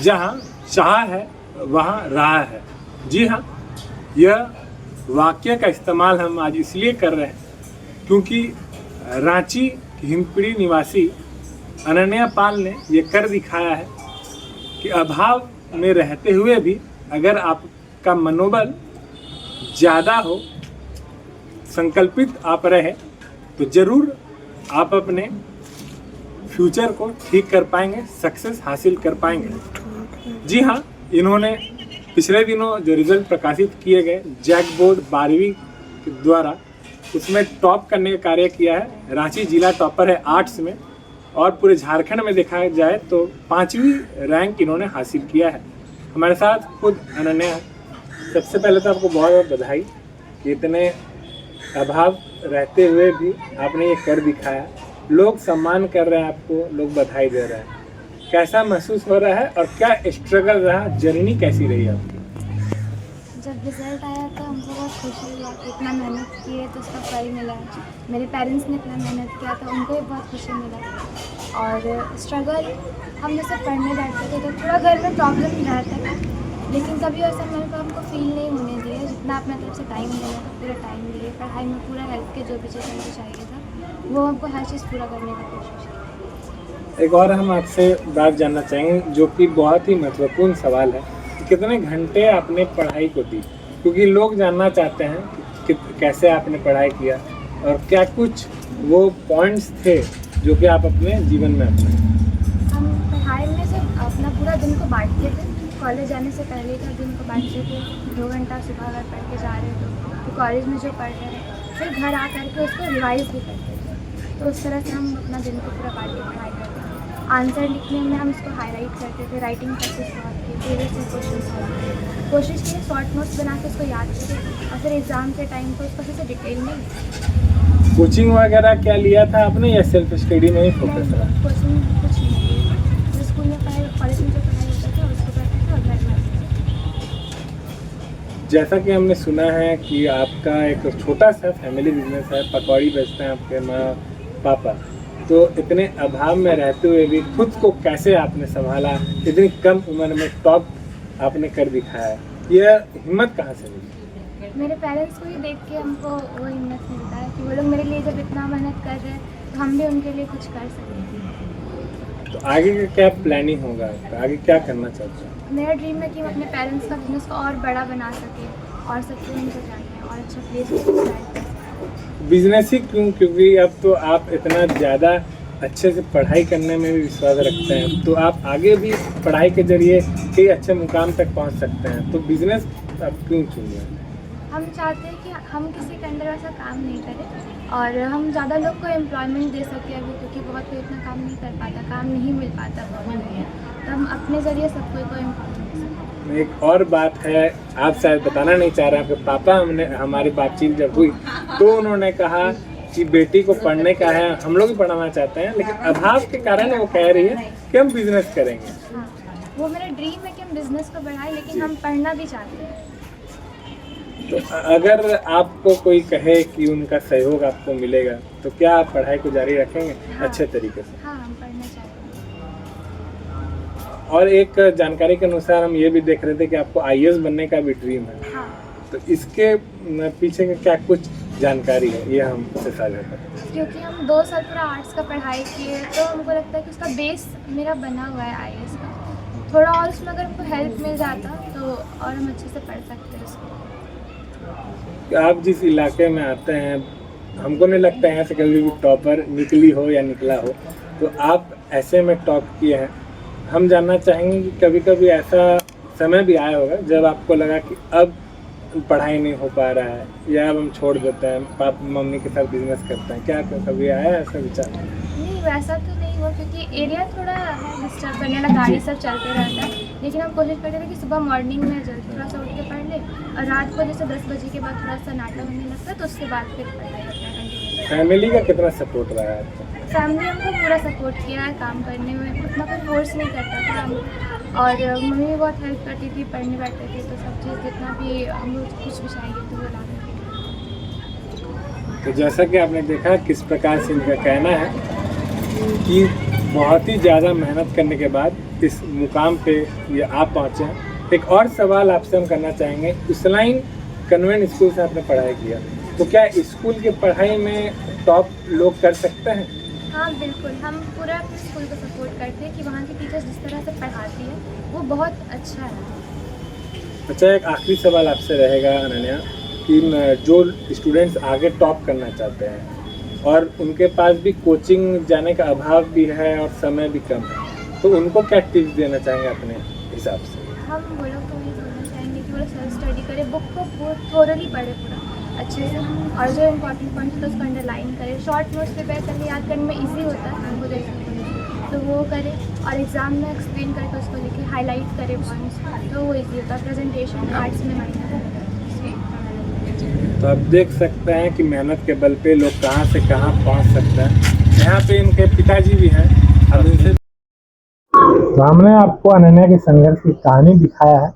जहाँ चाह है वहाँ राह है। जी हाँ, यह वाक्य का इस्तेमाल हम आज इसलिए कर रहे हैं क्योंकि रांची हिंदपीढ़ी निवासी अनन्या पाल ने ये कर दिखाया है कि अभाव में रहते हुए भी अगर आपका मनोबल ज़्यादा हो, संकल्पित आप रहे, तो ज़रूर आप अपने फ्यूचर को ठीक कर पाएंगे, सक्सेस हासिल कर पाएंगे। जी हाँ, इन्होंने पिछले दिनों जो रिजल्ट प्रकाशित किए गए जैक बोर्ड 12वीं द्वारा, उसमें टॉप करने का कार्य किया है। रांची जिला टॉपर है आर्ट्स में, और पूरे झारखंड में देखा जाए तो 5वीं रैंक इन्होंने हासिल किया है। हमारे साथ खुद अनन्या है। सबसे पहले तो आपको बहुत बहुत बधाई कि इतने अभाव रहते हुए भी आपने ये कर दिखाया। लोग सम्मान कर रहे हैं आपको, लोग बधाई दे रहे हैं। कैसा महसूस हो रहा है और क्या स्ट्रगल रहा, जर्नी कैसी रही आपकी? जब रिज़ल्ट आया तो हमको बहुत खुशी हुआ कि इतना मेहनत की है तो उसका फल मिला है। मेरे पेरेंट्स ने इतना मेहनत किया था, उनको भी बहुत खुशी मिला। और स्ट्रगल, हम जैसे पढ़ने बैठते थे तो थोड़ा घर में प्रॉब्लम रहता था, लेकिन कभी ऐसा मेरे को हमको फील नहीं होने दिया। जितना अपने तरफ से टाइम देना था पूरा टाइम दिए, पढ़ाई में पूरा हेल्प के जो भी चीज़ हमको चाहिए था वो हमको हर चीज़ पूरा करने की कोशिश की। एक और हम आपसे बात जानना चाहेंगे जो कि बहुत ही महत्वपूर्ण सवाल है, कितने घंटे आपने पढ़ाई को दी? क्योंकि लोग जानना चाहते हैं कि कैसे आपने पढ़ाई किया और क्या कुछ वो पॉइंट्स थे जो कि आप अपने जीवन में अपनाए। हम पढ़ाई में से अपना पूरा दिन को बांटते थे। कॉलेज जाने से पहले का दिन को बांटते थे, 2 घंटा सुबह अगर पढ़ के जा रहे हो तो कॉलेज में जो पढ़ रहे हैं फिर घर आ कर के उसको रिवाइज भी करते थे। तो उस तरह से हम अपना दिन को पूरा बांट के पढ़ाई करते थे। आंसर लिखने में हम इसको हाईलाइट करते थे, राइटिंग प्रैक्टिस बहुत की, प्रीवियस ईयर क्वेश्चन सॉल्व किए, कोशिश की शॉर्ट नोट्स बना के उसको याद करें और फिर एग्ज़ाम के टाइम को उसको फिर से डिटेल में। कोचिंग वगैरह क्या लिया था आपने या सेल्फ स्टडी में ही फोकस रहा? कोचिंग कुछ नहीं किया, जो स्कूल में पढ़ाई, कॉलेज में जो पढ़ाई होता था उसको करते थे और घर में। जैसा कि हमने सुना है कि आपका एक छोटा सा फैमिली बिजनेस है, पकौड़ी बेचते हैं आपके माँ पापा, तो इतने अभाव में रहते हुए भी खुद को कैसे आपने संभाला? इतनी कम उम्र में टॉप आपने कर दिखाया है, यह हिम्मत कहाँ से मिली? मेरे पेरेंट्स को ही देख के हमको वो हिम्मत मिलता है कि वो लोग मेरे लिए जब इतना मेहनत कर रहे हैं तो हम भी उनके लिए कुछ कर सकें। तो आगे का क्या प्लानिंग होगा आपका? आगे क्या करना चाहते हैं? मेरा ड्रीम है कि हम अपने पेरेंट्स का बिजनेस को और बड़ा बना सकें और सबको उनको जाने और अच्छा प्लेस को डिसाइड कर सकें। बिजनेस ही क्यों? क्योंकि अब तो आप इतना ज़्यादा अच्छे से पढ़ाई करने में भी विश्वास रखते हैं, तो आप आगे भी पढ़ाई के जरिए कई अच्छे मुकाम तक पहुंच सकते हैं, तो बिजनेस आप क्यों चुनिए? हम चाहते हैं कि हम किसी के अंडर ऐसा काम नहीं करें और हम ज़्यादा लोग को एम्प्लॉयमेंट दे सकें अभी, क्योंकि बहुत कोई इतना काम नहीं कर पाता, काम नहीं मिल पाता बहुत बढ़िया, तो हम अपने ज़रिए सबको एम्प्लॉयमेंट दे सकें। एक और बात है, आप शायद बताना नहीं चाह रहे हैं, आपके पापा हमारी बातचीत जब हुई तो उन्होंने कहा कि बेटी को पढ़ने का है, हम लोग भी पढ़ाना चाहते हैं, लेकिन अभाव के कारण वो कह रही है कि हम बिजनेस करेंगे। हाँ, वो मेरा ड्रीम है कि हम बिज़नेस को बढ़ाएं, लेकिन हम पढ़ना भी चाहते हैं। तो अगर आपको कोई कहे कि उनका सहयोग आपको मिलेगा तो क्या आप पढ़ाई को जारी रखेंगे? हाँ, अच्छे तरीके से? हाँ, हम पढ़ना चाहते हैं। और एक जानकारी के अनुसार हम ये भी देख रहे थे कि आपको आईएएस बनने का भी ड्रीम है। हाँ, तो इसके पीछे का क्या कुछ जानकारी है, ये हमसे साझा करें। क्योंकि हम 2 साल पूरा आर्ट्स का पढ़ाई किए तो हमको लगता है कि उसका बेस मेरा बना हुआ है आईएएस का। थोड़ा और उसमें अगर हमको हेल्प मिल जाता तो और हम अच्छे से पढ़ सकते हैं उसको। आप जिस इलाके में आते हैं, हमको नहीं लगता यहाँ से कभी भी टॉपर निकली हो या निकला हो, तो आप ऐसे में टॉप किए हैं। हम जानना चाहेंगे कि कभी कभी ऐसा समय भी आया होगा जब आपको लगा कि अब पढ़ाई नहीं हो पा रहा है या अब हम छोड़ देते हैं, पापा मम्मी के साथ बिजनेस करते हैं, क्या कभी आया ऐसा विचार? नहीं, वैसा तो नहीं हुआ क्योंकि एरिया थोड़ा है डिस्टर्ब करने वाला, गाड़ी सब चलते रहता है। लेकिन हम कोशिश करते थे कि सुबह मॉर्निंग में जल्दी थोड़ा सा उठ के पढ़ ले और रात को जैसे 10 बजे के बाद थोड़ा सा नाटक होने लगता है तो उसके बाद फिर पढ़ाई अपना कंटिन्यू। फैमिली का कितना सपोर्ट रहा है आपका? फैमिली हमको पूरा सपोर्ट किया है काम करने में, उतना कोई फोर्स नहीं करता था हम, और मम्मी भी बहुत हेल्प करती थी, पढ़ने बैठते थे तो सब चीज़ जितना भी हम लोग कुछ भी चाहिए तो वो ला देते थे। तो जैसा कि आपने देखा किस प्रकार से इनका कहना है कि बहुत ही ज़्यादा मेहनत करने के बाद इस मुकाम पे ये आप पहुँचे हैं। एक और सवाल आपसे हम करना चाहेंगे, उसलाइन कन्वेंट स्कूल से आपने पढ़ाई किया, तो क्या स्कूल की पढ़ाई में टॉप लोग कर सकते हैं? हाँ बिल्कुल, हम पूरा अपने स्कूल को सपोर्ट करते हैं कि वहाँ की टीचर्स जिस तरह से पढ़ाती है वो बहुत अच्छा है। अच्छा, एक आखिरी सवाल आपसे रहेगा अनन्या कि जो स्टूडेंट्स आगे टॉप करना चाहते हैं और उनके पास भी कोचिंग जाने का अभाव भी है और समय भी कम है, तो उनको क्या टिप्स देना चाहेंगे अपने हिसाब से? हम वो लोग को ये बोलना चाहेंगे कि वो लोग सेल्फ स्टडी करें, बुक को थोरली पढ़े पूरा अच्छे से, और जो इम्पोर्टेंट पॉइंट है तो उसको अंडरलाइन करें। शॉर्ट नोट्स प्रिपेयर करके याद करने में इजी होता है हमको देखने, तो वो करें और एग्ज़ाम में एक्सप्लेन करके उसको लिखें, हाईलाइट करें पॉइंट्स, तो वो इजी होता है। प्रेजेंटेशन आर्ट्स में माइनर है। तो आप देख सकते हैं कि मेहनत के बल पे लोग कहाँ से कहाँ पहुँच सकते हैं। यहाँ पे इनके पिताजी भी हैं, अब इनसे तो हमने आपको अनन्या के संघर्ष की कहानी दिखाया है।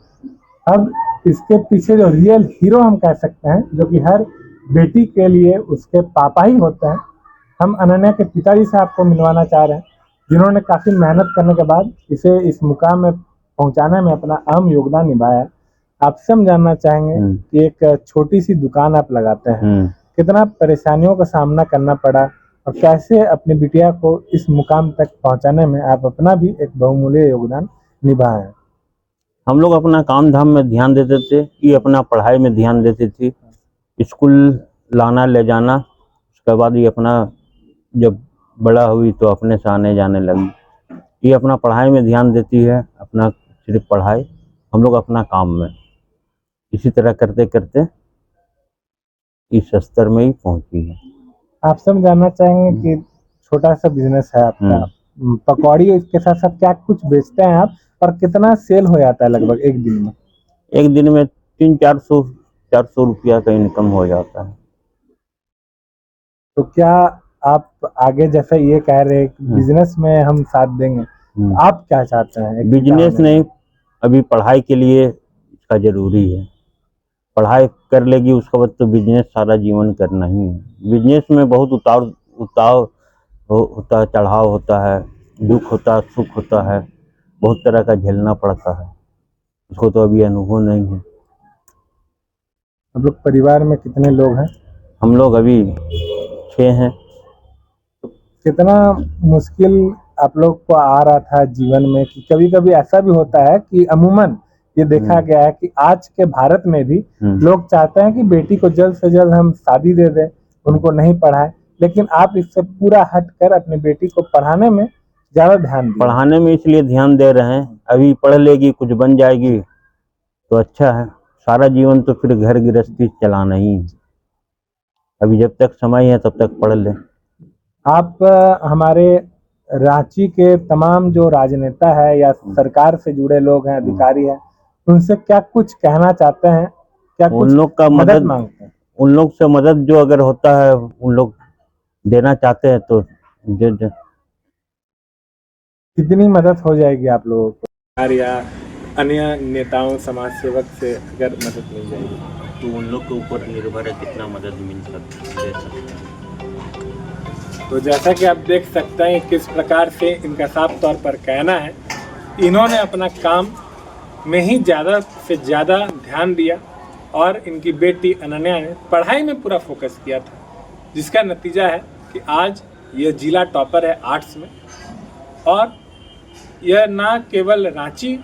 अब इसके पीछे जो रियल हीरो हम कह सकते हैं, जो कि हर बेटी के लिए उसके पापा ही होते हैं, हम अनन्या के पिताजी से आपको मिलवाना चाह रहे हैं, जिन्होंने काफ़ी मेहनत करने के बाद इसे इस मुकाम में पहुंचाने में अपना अहम योगदान निभाया है। आपसे हम जानना चाहेंगे कि एक छोटी सी दुकान आप लगाते हैं, कितना परेशानियों का सामना करना पड़ा और कैसे अपनी बिटिया को इस मुकाम तक पहुंचाने में आप अपना भी एक बहुमूल्य योगदान निभाए हैं। हम लोग अपना काम धाम में ध्यान देते थे, ये अपना पढ़ाई में ध्यान देती थी, स्कूल लाना ले जाना, उसके बाद ये अपना जब बड़ा हुई तो अपने से आने जाने लगी। ये अपना पढ़ाई में ध्यान देती है, अपना सिर्फ पढ़ाई, हम लोग अपना काम में, इसी तरह करते करते इस स्तर में ही पहुंची है। आपसे हम जानना चाहेंगे कि छोटा सा बिजनेस है आपका, पकौड़ी, इसके साथ साथ क्या कुछ बेचते हैं आप और कितना सेल हो जाता है लगभग एक दिन में? एक दिन में 300-400 रुपया का इनकम हो जाता है। तो क्या आप आगे जैसे ये कह रहे हैं कि बिजनेस में हम साथ देंगे, आप क्या चाहते हैं? बिजनेस नहीं, अभी पढ़ाई के लिए इसका जरूरी है, पढ़ाई कर लेगी उसके बाद तो बिजनेस सारा जीवन करना ही है। बिजनेस में बहुत उतार होता है, चढ़ाव होता है, दुख होता है, सुख होता है, बहुत तरह का झेलना पड़ता है, उसको तो अभी अनुभव नहीं है। हम लोग परिवार में कितने लोग हैं? हम लोग अभी 6 हैं। कितना मुश्किल आप लोग को आ रहा था जीवन में कि कभी कभी ऐसा भी होता है कि अमूमन ये देखा गया है कि आज के भारत में भी लोग चाहते हैं कि बेटी को जल्द से जल्द हम शादी दे दें, उनको नहीं पढ़ाएं, लेकिन आप इससे पूरा हटकर अपनी बेटी को पढ़ाने में ज्यादा ध्यान दिए। पढ़ाने में इसलिए ध्यान दे रहे हैं, अभी पढ़ लेगी, कुछ बन जाएगी तो अच्छा है, सारा जीवन तो फिर घर गृहस्थी चलाना ही है, अभी जब तक समय है तब तक पढ़ ले। आप हमारे रांची के तमाम जो राजनेता है या सरकार से जुड़े लोग हैं, अधिकारी हैं, उनसे क्या कुछ कहना चाहते हैं? क्या उन लोग का मदद मांगते हैं? उन लोग से मदद जो अगर होता है उन लोग देना चाहते हैं तो दे। कितनी मदद हो जाएगी आप लोगों को या अन्य नेताओं, समाज सेवक से अगर मदद मिल जाएगी? तो उन लोग के ऊपर निर्भर है कितना मदद मिल सकती है। तो जैसा कि आप देख सकते हैं किस प्रकार से इनका साफ तौर पर कहना है, इन्होंने अपना काम में ही ज़्यादा से ज़्यादा ध्यान दिया और इनकी बेटी अनन्या ने पढ़ाई में पूरा फोकस किया था, जिसका नतीजा है कि आज यह जिला टॉपर है आर्ट्स में, और यह ना केवल रांची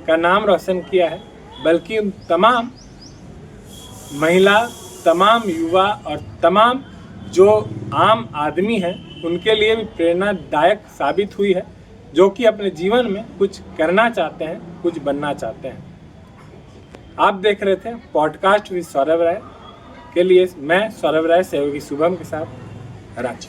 का नाम रोशन किया है बल्कि तमाम महिला, तमाम युवा और तमाम जो आम आदमी हैं उनके लिए भी प्रेरणादायक साबित हुई है, जो कि अपने जीवन में कुछ करना चाहते हैं, कुछ बनना चाहते हैं। आप देख रहे थे पॉडकास्ट विद सौरभ राय के लिए मैं सौरभ राय, सहयोगी शुभम के साथ, रांची।